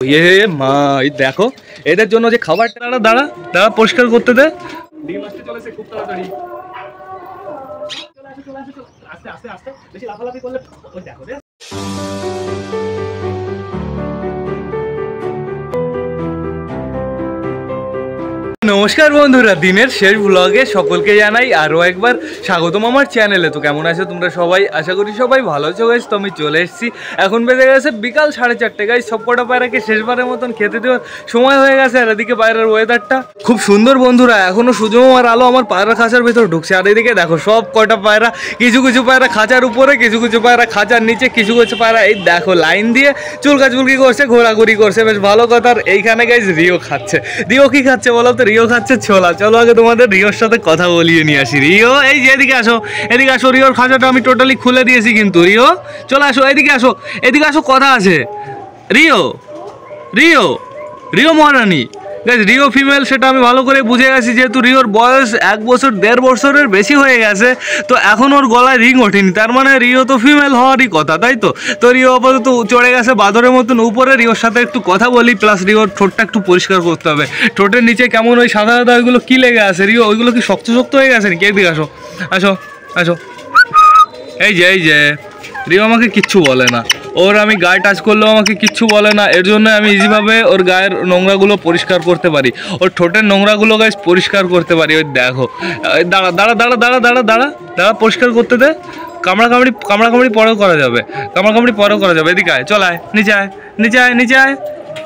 মা এই দেখো এদের জন্য যে খাবারটা দাঁড়া দাঁড়া দাঁড়া পরিষ্কার করতে দে। ডিম আসতে চলেছে খুব তাড়াতাড়ি। আস্তে আস্তে আস্তে বেশি লাফালাফি করলে ওই দেখো রে। নমস্কার বন্ধুরা, দিনের শেষ ব্লগে সকলকে জানাই আরও একবার স্বাগতম আমার চ্যানেলে। তো কেমন আছো তোমরা সবাই? আশা করি সবাই ভালো আছো গাইস। তো আমি চলে এসেছি, এখন বেজে গেছে বিকাল 4:30 গাইস। সবকটা পায়রাকে শেষবারের মতন খেতে দেওয়ার সময় হয়ে গেছে। আর এদিকে বাইরের ওয়েদারটা খুব সুন্দর বন্ধুরা, এখনো সূর্য আর আলো আমার পায়রা খাঁচার ভেতর ঢুকছে। আর এদিকে দেখো সব কটা পায়রা, কিছু কিছু পায়রা খাঁচার উপরে, কিছু কিছু পায়রা খাঁচার নিচে, কিছু কিছু পায়রা এই দেখো লাইন দিয়ে চুলকাচুলকি করছে, ঘোরাঘুরি করছে, বেশ ভালো কথা। আর এইখানে গাইস রিও খাচ্ছে। রিও কি খাচ্ছে বলো তো? রিও খাচ্ছে ছোলা। চলো আগে তোমাদের রিওর সাথে কথা বলিয়ে নিয়ে আসি। রিও এই যে এদিকে আসো, এদিকে আসো। রিওর খাঁচাটা আমি টোটালি খুলে দিয়েছি কিন্তু। রিও চলে আসো, এদিকে আসো, এদিকে আসো, কথা আছে। রিও রিও রিও মহারানী গাইস, রিও ফিমেল সেটা আমি ভালো করে বুঝে গেছি, যেহেতু রিওর বয়স 1 বছর 1.5 বছরের বেশি হয়ে গেছে। তো এখন ওর গলায় রিং ওঠেনি, তার মানে রিও তো ফিমেল হওয়ারই কথা, তাই তো? তো রিও আপাতত চড়ে গেছে বাদরের মতন উপরে। রিওর সাথে একটু কথা বলি, প্লাস রিওর ঠোঁটটা একটু পরিষ্কার করতে হবে। ঠোঁটের নিচে কেমন ওই সাদা সাদা ওইগুলো কি লেগে আছে রিও? ওইগুলো কি শক্ত শক্ত হয়ে গেছে নাকি? এদিকে আসো, আসো আসো। এই যে রিও আমাকে কিচ্ছু বলে না, ওর আমি গায়ে টাচ করলেও আমাকে কিচ্ছু বলে না। এর জন্য আমি ইজিভাবে ওর গায়ের নোংরাগুলো পরিষ্কার করতে পারি, ওর ঠোঁটের নোংরাগুলো গাইস পরিষ্কার করতে পারি। ওই দেখো দাঁড়া দাঁড়া দাঁড়া দাঁড়া দাঁড়া দাঁড়া দাঁড়া পরিষ্কার করতে দে। কামড়াকামড়ি পরেও করা যাবে, কামড়াকামড়ি পরেও করা যাবে। এদিকে আয়, চল আয়, নিচে আয়, নিচে আয়, নিচে আয়।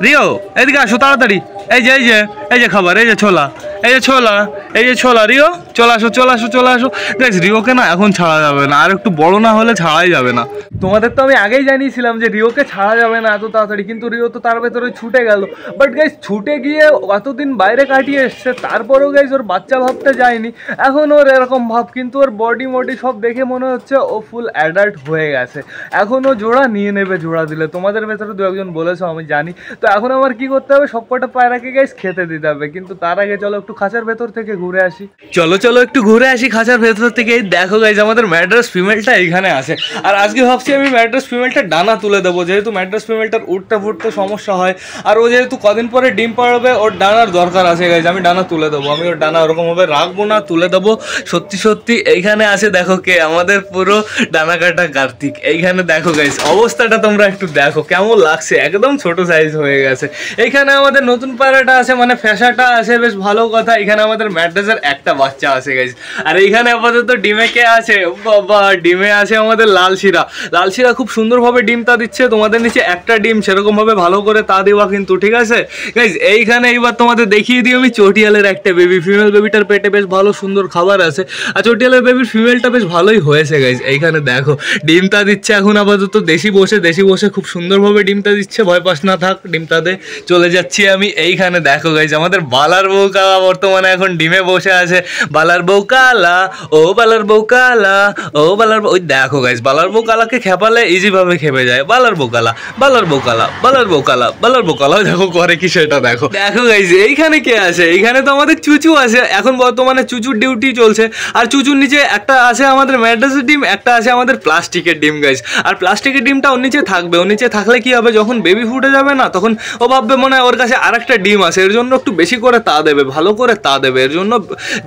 রিও এদিকে আসো তাড়াতাড়ি। এই যে খাবার, এই যে ছোলা, এই যে ছোলা, এই যে ছোলা। রিও চলে আসো, চলে আসো, চলে আসো গাইস। রিওকে না এখন ছাড়া যাবে না, আর একটু বড় না হলে ছাড়াই যাবে না। তোমাদের তো আমি আগেই জানিয়েছিলাম যে রিওকে ছাড়া যাবে না এত তাড়াতাড়ি, কিন্তু রিও তো তার ভেতরে ছুটে গেল। বাট গাইস ছুটে গিয়ে এতদিন বাইরে কাটিয়ে এসছে, তারপরেও গাইস ওর বাচ্চা ভাবতে যায়নি। এখন ওর এরকম ভাব, কিন্তু ওর বডি মডি সব দেখে মনে হচ্ছে ও ফুল অ্যাডাল্ট হয়ে গেছে। এখন ও জোড়া নিয়ে নেবে, জোড়া দিলে। তোমাদের ভেতরে 2-1 বলেছো আমি জানি। তো এখন আমার কি করতে হবে? সবকটা পায়রাকে গাইস খেতে দিতে হবে, কিন্তু তার আগে চলো একটু খাঁচার ভেতর থেকে ঘুরে আসি। চলো চলো একটু ঘুরে আসি খাঁচার ভেতর থেকে। এই দেখো গাইস আমাদের ম্যাড্রাস ফিমেলটা এইখানে আছে। আর আজকে ভাবছি আমি ম্যাড্রাস ফিমেলটা ডানা তুলে দেবো, যেহেতু ম্যাড্রাস ফিমেলটার উঠতে ফুটতে সমস্যা হয়। আর ও যেহেতু কদিন পরে ডিম পাড়বে, ওর ডানার দরকার আছে গাইস। আমি ডানা তুলে দেবো, আমি ওর ডানা ওরকমভাবে রাখবো না, তুলে দেবো। সত্যি সত্যি এইখানে আছে, দেখো কে? আমাদের পুরো ডানা কাটা কার্তিক। এইখানে দেখো গাইস অবস্থাটা তোমরা একটু দেখো কেমন লাগছে, একদম ছোট সাইজ হয়ে গেছে। এইখানে আমাদের নতুন পায়রাটা আছে, মানে ফ্যাসাটা আছে, বেশ ভালো কথা। এখানে আমাদের ম্যাড্রাসের একটা বাচ্চা আছে গাইস। আর এইখানে আপাতত ডিমে কে আছে? বাবা, ডিমে আছে আমাদের লালশিরা। লালশিরা খুব সুন্দরভাবে ডিম তা দিচ্ছে। তোমাদের নিচে একটা ডিম সেরকমভাবে ভালো করে তা দেওয়া কিন্তু, ঠিক আছে গাইস? এইখানে এইবার তোমাদের দেখিয়ে দিই আমি চটিয়ালের একটা বেবি। ফিমেল বেবিটার পেটে বেশ ভালো সুন্দর খাবার আছে। আর চটিয়ালের বেবির ফিমেলটা বেশ ভালোই হয়েছে গাইস। এইখানে দেখো ডিম তা দিচ্ছে এখন আপাতত দেশি বসে খুব সুন্দরভাবে ডিম তা দিচ্ছে। ভয় পাস না, থাক ডিম তা দে। চলে যাচ্ছি আমি। এইখানে দেখো গাইস আমাদের বালার বউ কালা বর্তমানে এখন ডিমে বসে আছে। বালার বউ কালা, ও বালার বউ কালা, ও বালার বউ। ওই দেখো গাইস বালার বউ কালাকে খেপালে ইজিভাবে খেপে যায়। বালার বউ কালা, বালার বউ কালা, বালার বউ কালা, বালার বউ কালা। দেখো করে কি সেটা দেখো। দেখো গাইস এইখানে কে আছে? এইখানে তো আমাদের চুচু আছে। এখন বর্তমানে চুচুর ডিউটি চলছে। আর চুচুর নিচে একটা আছে আমাদের ম্যাড্রাসের ডিম, একটা আছে আমাদের প্লাস্টিকের ডিম গাইস। আর প্লাস্টিকের ডিমটা ওর নিচে থাকবে। ওর নিচে থাকলে কি হবে, যখন বেবি ফুটে যাবে না, তখন ও ভাববে মনে হয় ওর কাছে আরেকটা ডিম আছে। এর জন্য একটু বেশি করে তা দেবে, ভালো করে তা দেবে। এর জন্য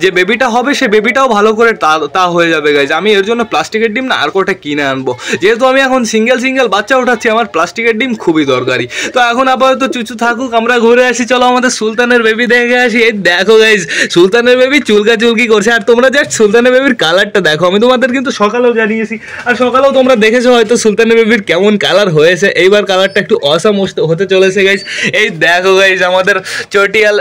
যে বেবিটা হবে সে বেবিটাও ভালো করে তা হয়ে যাবে গাইজ। আমি এর জন্য প্লাস্টিকের ডিম না আর কোটা কিনে আনবো, যেহেতু আমি এখন সিঙ্গেল বাচ্চা উঠাচ্ছি। আমার প্লাস্টিকের ডিম খুবই দরকারি। তো এখন আপাতত চুচু থাকুক, আমরা ঘুরে আসি। চলো আমাদের সুলতানের বেবি দেখে আসি। এই দেখো গাইজ সুলতানের বেবি চুলকি করছে। আর তোমরা জাস্ট সুলতানের বেবির কালারটা দেখো। আমি তোমাদের কিন্তু সকালেও জানিয়েছি, আর সকালেও তোমরা দেখেছো হয়তো সুলতানের বেবির কেমন কালার হয়েছে। এইবার কালারটা একটু অসাম হতে চলেছে গাইজ। এই দেখো গাইজ আমাদের চটিয়াল।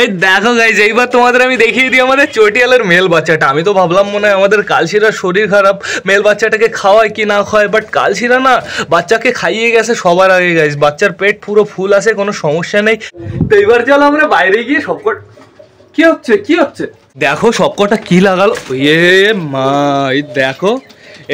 এই দেখো গাইজ এইবার তোমাদের আমি দেখিয়ে দিই আমাদের চটিয়ালের মেল বাচ্চাটা। আমি তো ভাবলাম মনে হয় আমাদের কালশিরার শরীর খারাপ, মেল বাচ্চাটাকে খাওয়ায় কি না খাওয়ায়, বাট কালশিরা না বাচ্চাকে খাইয়ে গেছে সবার আগে গাইজ। বাচ্চার পেট পুরো ফুল আছে, কোনো সমস্যা নেই। তো এইবার চলো আমরা বাইরে গিয়ে সবকটা কি হচ্ছে দেখো সবকটা কি লাগালো। মা এই দেখো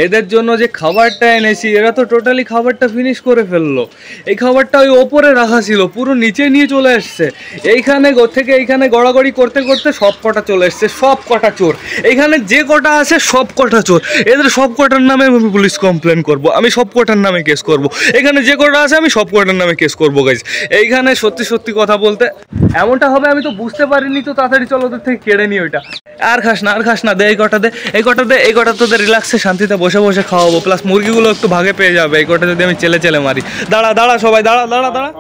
এদের জন্য যে খাবারটা এনেছি এরা তো টোটালি খাবারটা ফিনিশ করে ফেললো। এই খাবারটা ওই ওপরে রাখা ছিল, পুরো নিচে নিয়ে চলে এসছে। এইখানে থেকে এইখানে গড়াগড়ি করতে করতে সব কটা চলে এসছে, সব কটা চোর। এইখানে যে কটা আছে সব কটা চোর, এদের সব কটার নামে আমি পুলিশ কমপ্লেন করব, আমি সব কটার নামে কেস করব। এখানে যে কটা আছে আমি সব কটার নামে কেস করবো গাইজ। এইখানে সত্যি সত্যি কথা বলতে এমনটা হবে আমি তো বুঝতে পারিনি, তো তাড়াতাড়ি চলো ওদের থেকে কেড়ে নি ওইটা। আর খাস না, আর খাস না, দে এই কটা দে, এই কটা দে, এই কটা তোদের রিল্যাক্সে শান্তিতে বসে বসে খাওয়াবো, প্লাস মুরগিগুলো একটু ভাগে পেয়ে যাবে এই কটা যদি আমি চেলে চেলে মারি। দাঁড়া দাঁড়া সবাই দাঁড়া দাঁড়া দাঁড়া,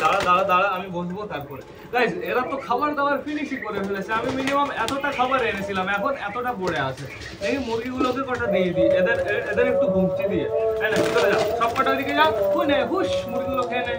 দাঁড়া দাঁড়া দাঁড়া, আমি বসবো তারপরে। গাইজ এরা তো খাবার দাবার ফিনিশই করে ফেলেছে, আমি মিনিমাম এতটা খাবার এনেছিলাম, এখন এতটা পড়ে আছে। এই মুরগিগুলোকে কটা দিয়ে দিই, এদের এদের একটু ঘুমচি দিয়ে, হ্যাঁ না, চলে যাও সব কটা দিকে যাও, নে হুশ মুরগিগুলো খেয়ে নে।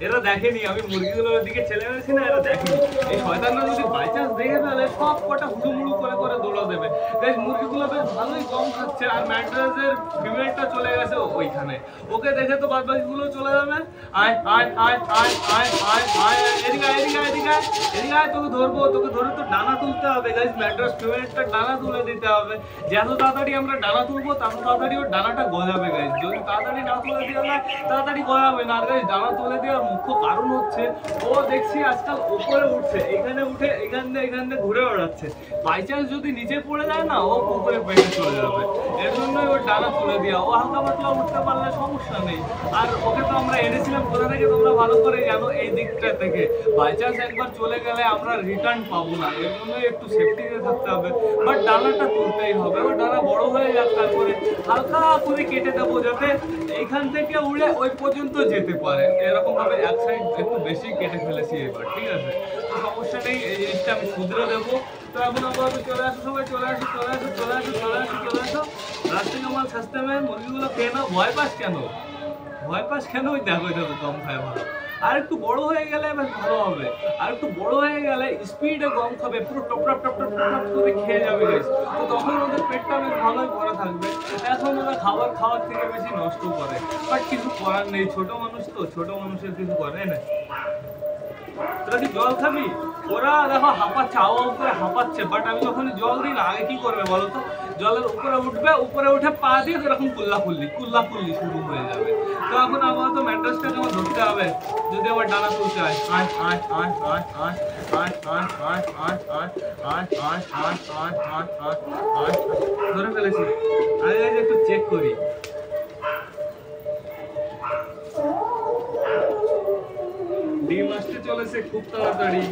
এরা দেখেনি আমি মুরগিগুলোর দিকে ছেলে এনেছি না, এরা দেখেনি। এই শয়তানরা যদি বাই চান্স দেখে ফেলে সব কটা হুড়ুমুড়ু করে করে দৌড়া দেবে। গাইজ মুরগিগুলো বেশ ভালোই কম খাচ্ছে, আর ম্যাড্রাসের ফিমেলটা চলে গেছে ওইখানে, ওকে দেখে তো বাদ বাকিগুলো চলে যাবে। আয় আয় আয় আয় আয় আয় আয়, এদিকে এদিকে এদিকে এদিকে আয়, তোকে ধরবো, তোকে ধরে তো ডানা তুলতে হবে গাইজ, ম্যাড্রাস ফিমেলটা ডানা তুলে দিতে হবে। যত তাড়াতাড়ি আমরা ডানা তুলবো তত তাড়াতাড়ি ওর ডানাটা গজাবে গাইজ, যদি তাড়াতাড়ি না তুলে দেওয়া যায় তাড়াতাড়ি গজাবে না। আর গাইজ ডানা তুলে দেওয়ার মুখ্য কারণ হচ্ছে ও দেখছি আজকাল উপরে উঠছে, এখানে উঠে এখান দিয়ে ঘুরে বেড়াচ্ছে। বাই চান্স যদি নিচে পড়ে যায় না, ও পুকুরে পেটে চলে যাবে। এর জন্যই ওর ডানা তুলে দেওয়া, ও হালকা পাতলা উঠতে পারলে সমস্যা নেই। আর ওকে তো আমরা এনেছিলাম কোথা থেকে তোমরা ভালো করে জানো, এই দিকটা থেকে। বাই চান্স একবার চলে গেলে আমরা রিটার্ন পাবো না, এর জন্যই একটু সেফটিতে থাকতে হবে। বাট ডানাটা তুলতেই হবে, ওর ডানা বড় হয়ে যাক, তারপরে হালকা করে কেটে দেবো যাতে এইখান থেকে উড়ে ওই পর্যন্ত যেতে পারে। এরকম ভাবে এক সাইড একটু বেশি কেটে ফেলেছি এবার, ঠিক আছে, তো সমস্যা নেই, এই জিনিসটা আমি শুধরে দেবো। তো এখন আমরা চলে আসো, সবাই চলে আসো চলে আসো চলে আসো চলে আসো চলে আসো, রাস্তায় আমার সাস্তে মেয়ে মুরগিগুলো খেয়ে নাও। ভয় পাস কেন, ভয় পাস কেন? ওই দেখো দেখো গম খায় ভালো, আর একটু বড় হয়ে গেলে বেশ ভালো হবে। আর একটু বড় হয়ে গেলে স্পিডে গম খাবে, পুরো top top top top top করে খেয়ে যাবে গাইস, তো তখন ওদের পেটটা বেশ ভালোই ভরা থাকবে। এখন ওরা খাবার খাওয়ার থেকে বেশি নষ্ট করে, বাট কিছু করার নেই, ছোট মানুষ তো, ছোট মানুষের কিছু করে না। তোরা কি জল খাবি? ওরা দেখো হাঁপাচ্ছে, হাওয়া উপরে হাঁপাচ্ছে, বাট আমি যখন জল দিই না, আগে কি করবে বলো তো, জলের উপরে উঠবে, উপরে উঠে পা দিয়ে এরকম কুল্লাকুল্লি শুরু হয়ে যাবে। তো এখন আমার তো ম্যাট্রেসটাকে আমার ধরতে হবে, যদি আমার ডানা তুলতে হয়। ধরে ফেলেছি, আগে একটু চেক করি। ডিম আসতে চলেছে খুব তাড়াতাড়ি।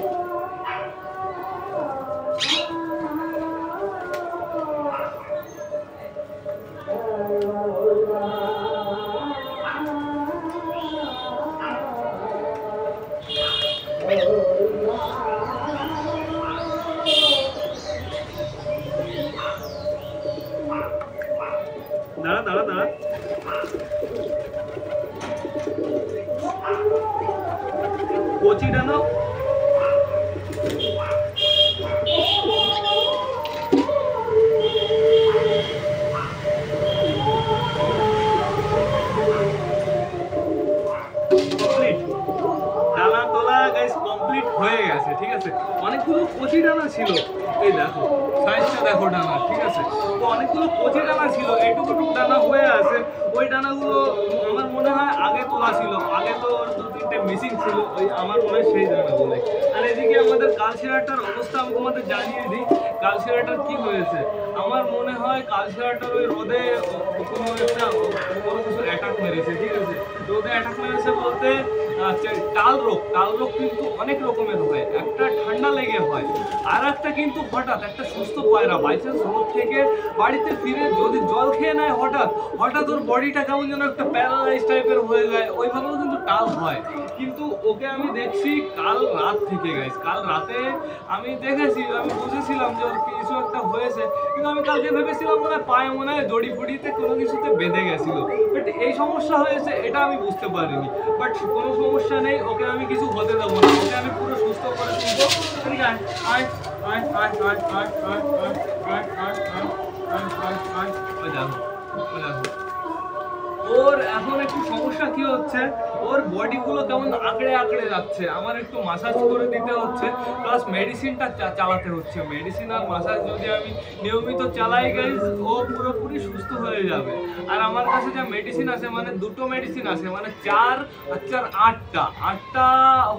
দাঁড়া দাঁড়া দাঁড়া, কচি ডানা ডানা তোলা গাইস কমপ্লিট হয়ে গেছে, ঠিক আছে। অনেকগুলো কচি ডানা ছিল, এই দেখো সাইজটা দেখো ডানা, ঠিক আছে। তো অনেকগুলো কচি ডানা ছিল, এইটুকু ডানা হয়ে আছে। ওই ডানাগুলো আমার মনে হয় আগে তোলা ছিল, আগে তো দু তিনটে মিসিং ছিল, ওই আমার মনে হয় সেই ডানাগুলো। আর এদিকে আমাদের কালশিরাটার অবস্থা আমি তোমাদের জানিয়ে দিই, কালশিরাটার কি হয়েছে। আমার মনে হয় কালশিরাটার ওই রোদে কোনো একটা কোনো কিছু অ্যাটাক মেরেছে, ঠিক আছে। রোদে অ্যাটাক মেরেছে বলতে টাল রোগ কিন্তু অনেক রকমের হয়, একটা ঠান্ডা লেগে হয়, আর একটা কিন্তু হঠাৎ একটা সুস্থ পায়রা বাইচান্স রোদ থেকে বাড়িতে ফিরে যদি জল খেয়ে নেয় হঠাৎ ওর বডিটা কেমন যেন একটা প্যারালাইজ টাইপের হয়ে যায়, ওইভাবেও কিন্তু টাল হয়। কিন্তু ওকে আমি দেখছি কাল রাত থেকে গাইস, কাল রাতে আমি দেখেছি, আমি বুঝেছিলাম যে ওর কিছু একটা হয়েছে, কিন্তু আমি কালকে ভেবেছিলাম মনে হয় পায়ে মনে হয় দড়ি ফড়িতে কোনো কিছুতে বেঁধে গেছিল, বাট এই সমস্যা হয়েছে এটা আমি বুঝতে পারিনি। বাট কোনো সমস্যা নেই, ওকে আমি কিছু হতে দেবো না, ওকে আমি পুরো সুস্থ করে তুলবো। ঠিক আছে, ও ওর এখন একটু সমস্যা কি হচ্ছে, ওর বডিগুলো কেমন আঁকড়ে আঁকড়ে যাচ্ছে, আমার একটু মাসাজ করে দিতে হচ্ছে, প্লাস মেডিসিনটা চালাতে হচ্ছে। মেডিসিন আর মাসাজ যদি আমি নিয়মিত চালাই গাইজ, ও পুরোপুরি সুস্থ হয়ে যাবে। আর আমার কাছে যা মেডিসিন আছে, মানে দুটো মেডিসিন আছে, মানে 4 আর 4 8টা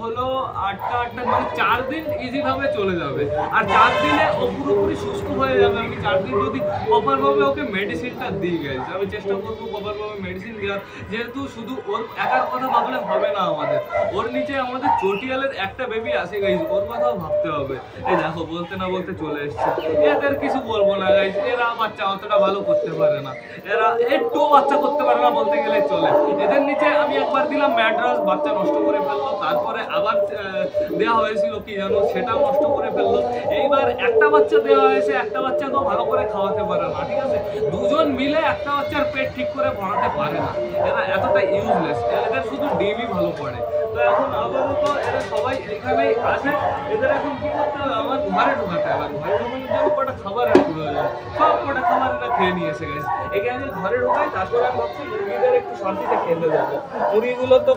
হলো 8টা মানে 4 দিন ইজিভাবে চলে যাবে। আর 4 দিনে ও পুরোপুরি সুস্থ হয়ে যাবে। আমি 4 দিন যদি প্রপারভাবে ওকে মেডিসিনটা দিই গাইজ, আমি চেষ্টা করবো প্রপারভাবে মেডিসিন দেওয়ার। যেহেতু শুধু ওর একার কথা ভাবলে হবে না, আমাদের ওর নিচে আমাদের চটিয়ালের একটা বেবি আছে গাইজ, ওর কথাও ভাবতে হবে। এই দেখো বলতে না বলতে চলে এসছে। এদের কিছু বলবো না গাইজ, এরা বাচ্চা অতটা ভালো করতে পারে না, এরা একটু বাচ্চা করতে পারে না বলতে গেলে চলে। এদের নিচে আমি একবার দিলাম ম্যাড্রাস, বাচ্চা নষ্ট করে ফেললো। তারপরে আবার দেওয়া হয়েছিল কি জানো, সেটাও নষ্ট করে ফেললো। এইবার একটা বাচ্চা দেওয়া হয়েছে, একটা বাচ্চাকেও ভালো করে খাওয়াতে পারে না, ঠিক আছে? দুজন মিলে একটা বাচ্চার পেট ঠিক করে ভরাতে পারে না, এরা এতটা ইউজলেস। এদের শুধু ডিমই ভালো পড়ে। তো এখন আপাতত এরা সবাই এখানেই আছে। এদের এখন কি করতে হবে, আমার ঘরে ঢোকাতে হবে। ঘরে ঢোকানোর জন্য কটা খাবারের প্রয়োজন, সব কটা খাবার এরা খেয়ে নিয়েছে গাইস। একে আমি ঘরে ঢোকাই, তারপরে আমি ভাবছি মুরগিদের একটু শান্তিতে খেতে দেবো। মুরগিগুলো তো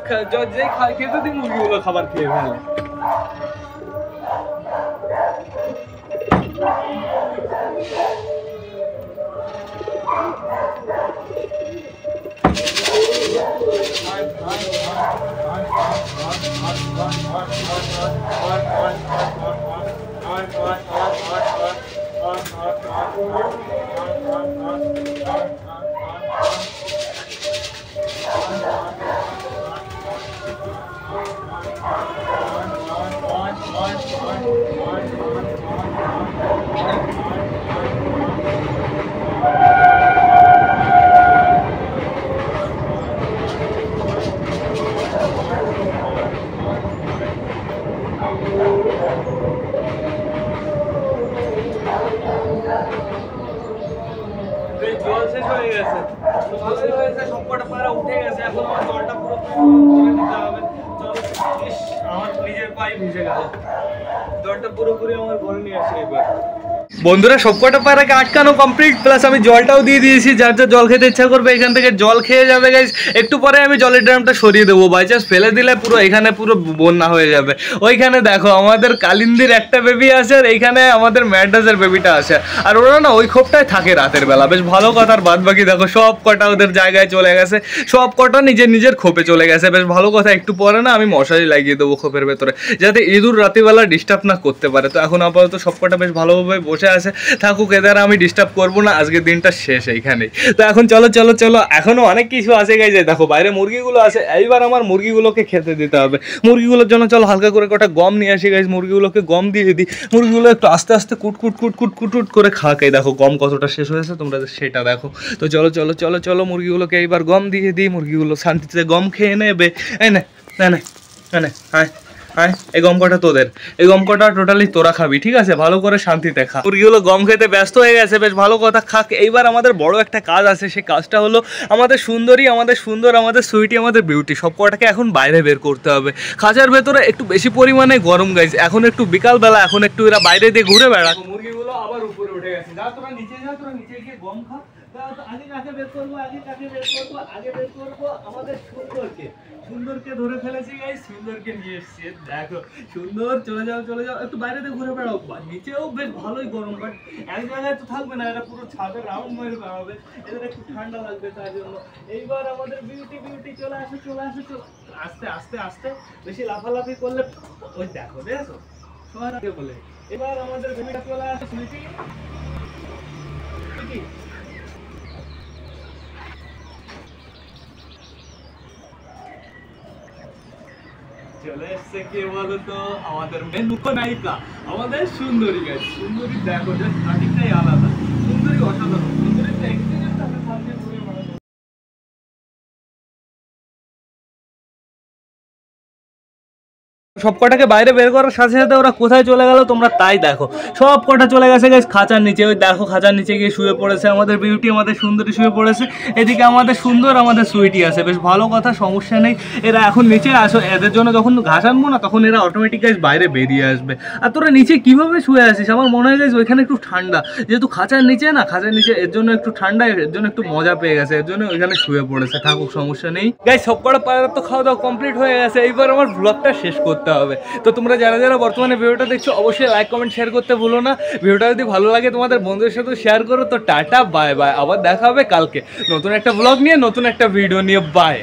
যেই খেতে দিই মুরগিগুলো খাবার খেয়ে ফেলে। জল শেষ হয়ে গেছে, ভালোই হয়েছে, সবকটা পায়রা উঠে গেছে। এখন আমার জলটা পুরো করে দিতে হবে। আমার নিজের পায়ে ভিজে গেল, জলটা পুরোপুরি আমার ঘরে নিয়ে আসে এবার। বন্ধুরা সবকটা পায়রাকে আটকানো কমপ্লিট, প্লাস আমি জলটাও দিয়ে দিয়েছি। যার যার জল খেতে ইচ্ছা করবে এখান থেকে জল খেয়ে যাবে গাইজ। একটু পরে আমি জলের ড্রামটা সরিয়ে দেবো, বাই চান্স ফেলে দিলে পুরো এখানে পুরো বন্যা হয়ে যাবে। ওইখানে দেখো আমাদের কালিন্দির একটা বেবি আছে, আর এইখানে আমাদের ম্যাড্রাসের বেবিটা আছে। আর ওরা না ওই খোপটায় থাকে রাতের বেলা, বেশ ভালো কথা। আর বাদ বাকি দেখো সব কটা ওদের জায়গায় চলে গেছে, সব কটা নিজের নিজের খোপে চলে গেছে, বেশ ভালো কথা। একটু পরে না আমি মশারি লাগিয়ে দেবো খোপের ভেতরে, যাতে ইঁদুর রাতেরবেলা ডিস্টার্ব না করতে পারে। তো এখন আপাতত সব কটা বেশ ভালোভাবে বসে আছে, থাকুক, এদের আমি ডিস্টার্ব করবো না। আজকের দিনটা শেষ এইখানেই। তো এখন চলো চলো চলো, এখনো অনেক কিছু আছে গাইজ। দেখো বাইরে মুরগিগুলো আছে, এইবার আমার মুরগিগুলোকে খেতে দিতে হবে। মুরগিগুলোর জন্য চলো হালকা করে কটা গম নিয়ে আসি গাইজ, মুরগিগুলোকে গম দিয়ে দিই। মুরগিগুলো একটু আস্তে আস্তে কুটকুট কুটকুট কুটকুট করে খাকে। দেখো গম কতটা শেষ হয়েছে তোমরা সেটা দেখো। তো চলো চলো চলো চলো, মুরগিগুলোকে এইবার গম দিয়ে দিই, মুরগিগুলো শান্তিতে গম খেয়ে নেবে। এই না না না না, হ্যাঁ হ্যাঁ, এই গম কটা তোদের, এই গম কটা টোটালি তোরা খাবি, ঠিক আছে? ভালো করে শান্তিতে খা। মুরগিগুলো গম খেতে ব্যস্ত হয়ে গেছে, বেশ ভালো কথা, খাক। এইবার আমাদের বড় একটা কাজ আছে, সেই কাজটা হলো আমাদের সুন্দরী, আমাদের সুন্দর, আমাদের সুইটি, আমাদের বিউটি সব কটাকে এখন বাইরে বের করতে হবে। খাঁচার ভেতরে একটু বেশি পরিমাণে গরম গাইছে, এখন একটু বিকালবেলা, এখন একটু এরা বাইরে দিয়ে ঘুরে বেড়া। মুরগিগুলো আবার উপরে উঠে গেছে, যা তোরা নিচে যা, তোরা নিচে গিয়ে গম খা। আগে কাকে বের করবো, আগে কাকে বের করবো, আগে বের করবো আমাদের সুন্দরকে। সুন্দরকে ধরে ফেলেছি গাইস, সুন্দরকে নিয়ে এসছি। দেখো সুন্দর, চলে যাও চলে যাও, একটু বাইরেতে ঘুরে বেড়াও। নিচেও বেশ ভালোই গরম, বাট এক জায়গায় তো থাকবে না, এরা পুরো ছাদে রাউন্ড মেরে বেড়াবে, এদের একটু ঠান্ডা লাগবে তার জন্য। এইবার আমাদের বিউটি বিউটি চলে আসে, চলে আসে, আস্তে আস্তে আস্তে, বেশি লাফালাফি করলে ওই দেখো দেখো সবাই বলে। এবার আমাদের বেবিটা চলে আসে, সুইটি চলে এসছে কে বলতো, আমাদের মেন মুখ্য নায়িকা, আমাদের সুন্দরী গাইস। সুন্দরী দেখো, জাস্ট কাটিংটাই আলাদা, সুন্দরী অসাধারণ। সুন্দরী দেখতে সব কটাকে বাইরে বের করার সাথে সাথে ওরা কোথায় চলে গেল তোমরা তাই দেখো। সব কটা চলে গেছে গাইস খাঁচার নিচে। ওই দেখো খাঁচার নিচে গিয়ে শুয়ে পড়েছে আমাদের বিউটি, আমাদের সুন্দরী শুয়ে পড়েছে। এদিকে আমাদের সুন্দর আমাদের সুইটি আছে, বেশ ভালো কথা, সমস্যা নেই। এরা এখন নিচে আসো, এদের জন্য যখন ঘাস আনবো না তখন এরা অটোমেটিক গাইস বাইরে বেরিয়ে আসবে। আর তোরা নিচে কিভাবে শুয়ে আসিস? আমার মনে হয় গাইস ওইখানে একটু ঠান্ডা, যেহেতু খাঁচার নিচে না, খাঁচার নিচে এর জন্য একটু ঠান্ডা, এর জন্য একটু মজা পেয়ে গেছে, এর জন্য ওইখানে শুয়ে পড়েছে। থাকুক, সমস্যা নেই। গাইস সব কটা পায়রা তো খাওয়া দাওয়া কমপ্লিট হয়ে গেছে, এইবার আমার ব্লগটা শেষ করতে হবে। তো তোমরা যারা যারা বর্তমানে ভিডিওটা দেখছো অবশ্যই লাইক কমেন্ট শেয়ার করতে ভুলো না। ভিডিওটা যদি ভালো লাগে তোমাদের বন্ধুদের সাথে শেয়ার করো। তো টাটা, বাই বাই, আবার দেখা হবে কালকে নতুন একটা ব্লগ নিয়ে, নতুন একটা ভিডিও নিয়ে। বাই।